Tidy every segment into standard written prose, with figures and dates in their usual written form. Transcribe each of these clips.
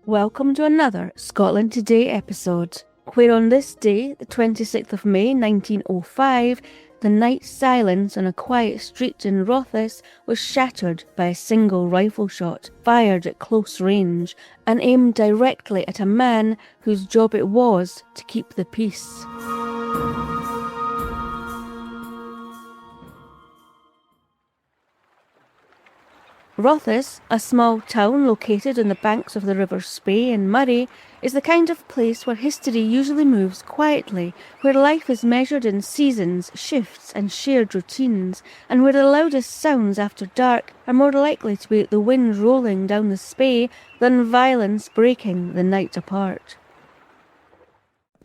Welcome to another Scotland Today episode, where on this day, the 26th of May 1905, the night silence on a quiet street in Rothes was shattered by a single rifle shot fired at close range and aimed directly at a man whose job it was to keep the peace. Rothes, a small town located on the banks of the rivers Spey and Murray, is the kind of place where history usually moves quietly, where life is measured in seasons, shifts and shared routines, and where the loudest sounds after dark are more likely to be the wind rolling down the Spey than violence breaking the night apart.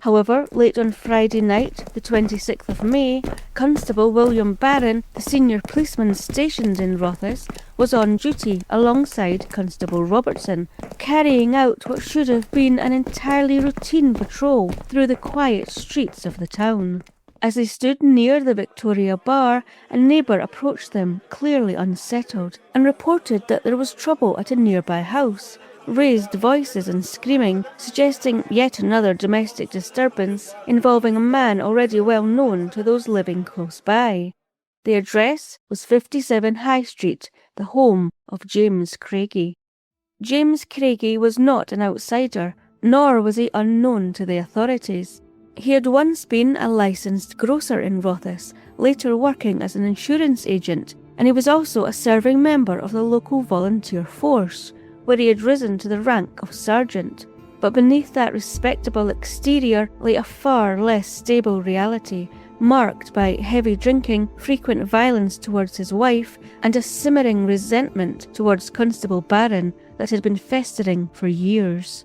However, late on Friday night, the 26th of May, Constable William Baron, the senior policeman stationed in Rothes, was on duty alongside Constable Robertson, carrying out what should have been an entirely routine patrol through the quiet streets of the town. As they stood near the Victoria Bar, a neighbour approached them, clearly unsettled, and reported that there was trouble at a nearby house. Raised voices and screaming, suggesting yet another domestic disturbance involving a man already well known to those living close by. The address was 57 High Street, the home of James Craigie. James Craigie was not an outsider, nor was he unknown to the authorities. He had once been a licensed grocer in Rothes, later working as an insurance agent, and he was also a serving member of the local volunteer force, where he had risen to the rank of sergeant. But beneath that respectable exterior lay a far less stable reality, marked by heavy drinking, frequent violence towards his wife, and a simmering resentment towards Constable Baron that had been festering for years.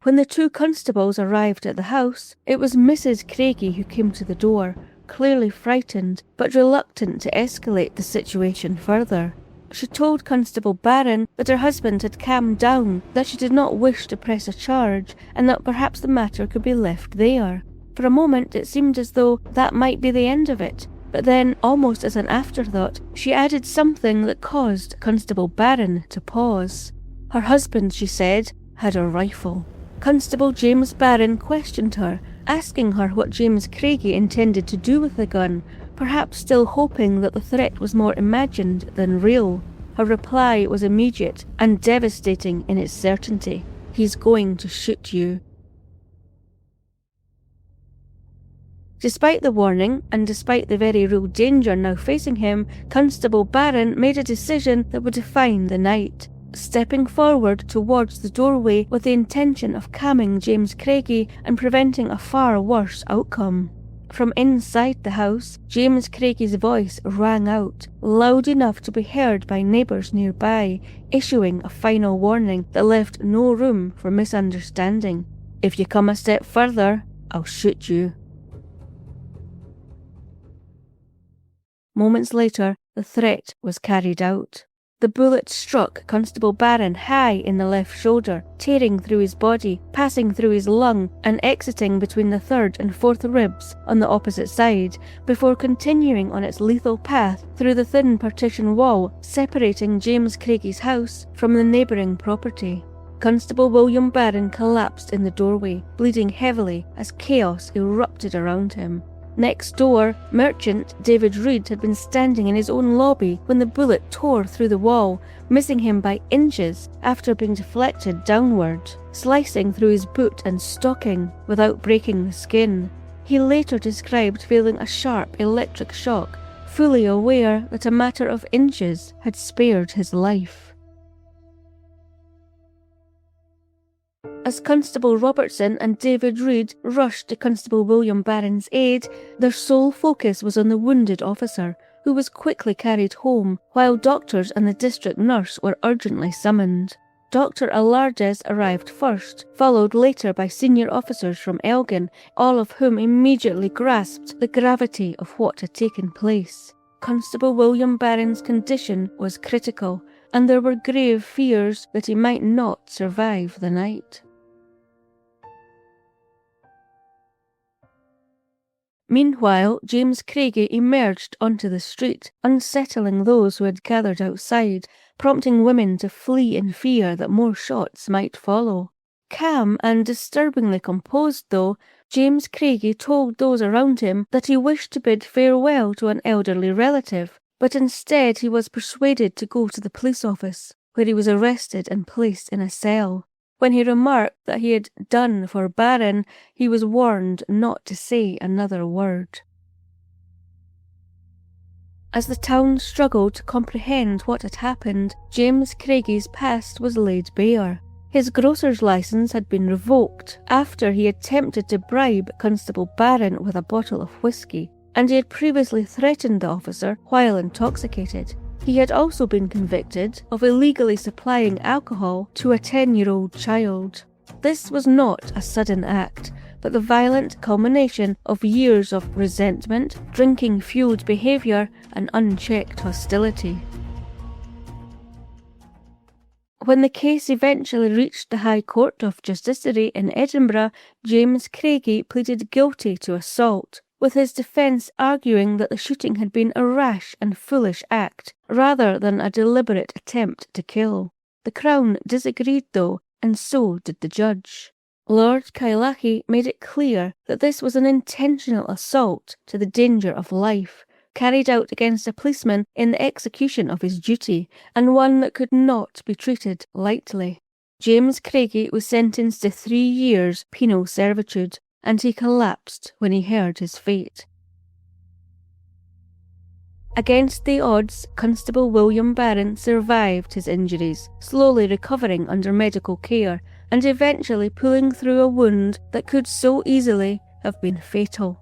When the two constables arrived at the house, it was Mrs. Craigie who came to the door, clearly frightened, but reluctant to escalate the situation further. She told Constable Baron that her husband had calmed down, that she did not wish to press a charge, and that perhaps the matter could be left there. For a moment it seemed as though that might be the end of it, but then, almost as an afterthought, she added something that caused Constable Baron to pause. Her husband, she said, had a rifle. Constable James Baron questioned her, asking her what James Craigie intended to do with the gun, perhaps still hoping that the threat was more imagined than real. Her reply was immediate and devastating in its certainty. "He's going to shoot you." Despite the warning, and despite the very real danger now facing him, Constable Baron made a decision that would define the night. Stepping forward towards the doorway with the intention of calming James Craigie and preventing a far worse outcome. From inside the house, James Craigie's voice rang out, loud enough to be heard by neighbours nearby, issuing a final warning that left no room for misunderstanding. "If you come a step further, I'll shoot you." Moments later, the threat was carried out. The bullet struck Constable Baron high in the left shoulder, tearing through his body, passing through his lung, and exiting between the third and fourth ribs on the opposite side, before continuing on its lethal path through the thin partition wall separating James Craigie's house from the neighbouring property. Constable William Baron collapsed in the doorway, bleeding heavily as chaos erupted around him. Next door, merchant David Reed had been standing in his own lobby when the bullet tore through the wall, missing him by inches after being deflected downward, slicing through his boot and stocking without breaking the skin. He later described feeling a sharp electric shock, fully aware that a matter of inches had spared his life. As Constable Robertson and David Reed rushed to Constable William Baron's aid, their sole focus was on the wounded officer, who was quickly carried home, while doctors and the district nurse were urgently summoned. Dr. Alardes arrived first, followed later by senior officers from Elgin, all of whom immediately grasped the gravity of what had taken place. Constable William Baron's condition was critical, and there were grave fears that he might not survive the night. Meanwhile, James Craigie emerged onto the street, unsettling those who had gathered outside, prompting women to flee in fear that more shots might follow. Calm and disturbingly composed, though, James Craigie told those around him that he wished to bid farewell to an elderly relative, but instead he was persuaded to go to the police office, where he was arrested and placed in a cell. When he remarked that he had done for Baron, he was warned not to say another word. As the town struggled to comprehend what had happened, James Craigie's past was laid bare. His grocer's licence had been revoked after he attempted to bribe Constable Baron with a bottle of whisky, and he had previously threatened the officer while intoxicated. He had also been convicted of illegally supplying alcohol to a 10-year-old child. This was not a sudden act, but the violent culmination of years of resentment, drinking-fueled behaviour, and unchecked hostility. When the case eventually reached the High Court of Justiciary in Edinburgh, James Craigie pleaded guilty to assault, with his defence arguing that the shooting had been a rash and foolish act, rather than a deliberate attempt to kill. The Crown disagreed, though, and so did the judge. Lord Kailaki made it clear that this was an intentional assault to the danger of life, carried out against a policeman in the execution of his duty, and one that could not be treated lightly. James Craigie was sentenced to 3 years penal servitude, and he collapsed when he heard his fate. Against the odds, Constable William Baron survived his injuries, slowly recovering under medical care, and eventually pulling through a wound that could so easily have been fatal.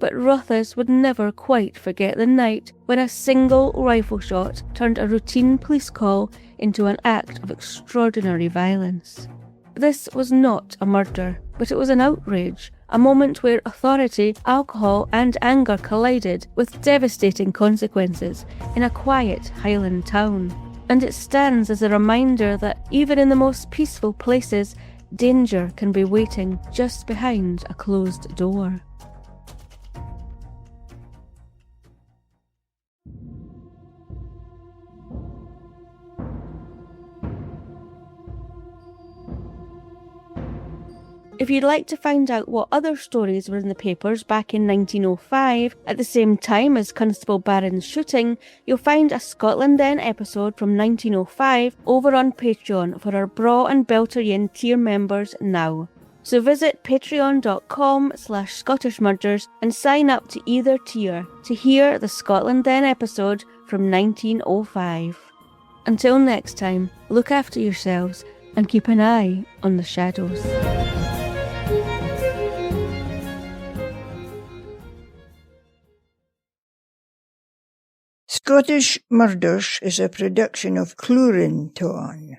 But Rothes would never quite forget the night when a single rifle shot turned a routine police call into an act of extraordinary violence. This was not a murder, but it was an outrage, a moment where authority, alcohol and anger collided with devastating consequences in a quiet Highland town. And it stands as a reminder that even in the most peaceful places, danger can be waiting just behind a closed door. If you'd like to find out what other stories were in the papers back in 1905, at the same time as Constable Baron's shooting, you'll find a Scotland Then episode from 1905 over on Patreon for our Bra and Beltarian tier members now. So visit patreon.com/ScottishMurders and sign up to either tier to hear the Scotland Then episode from 1905. Until next time, look after yourselves and keep an eye on the shadows. Scottish Murders is a production of Clurin Ton.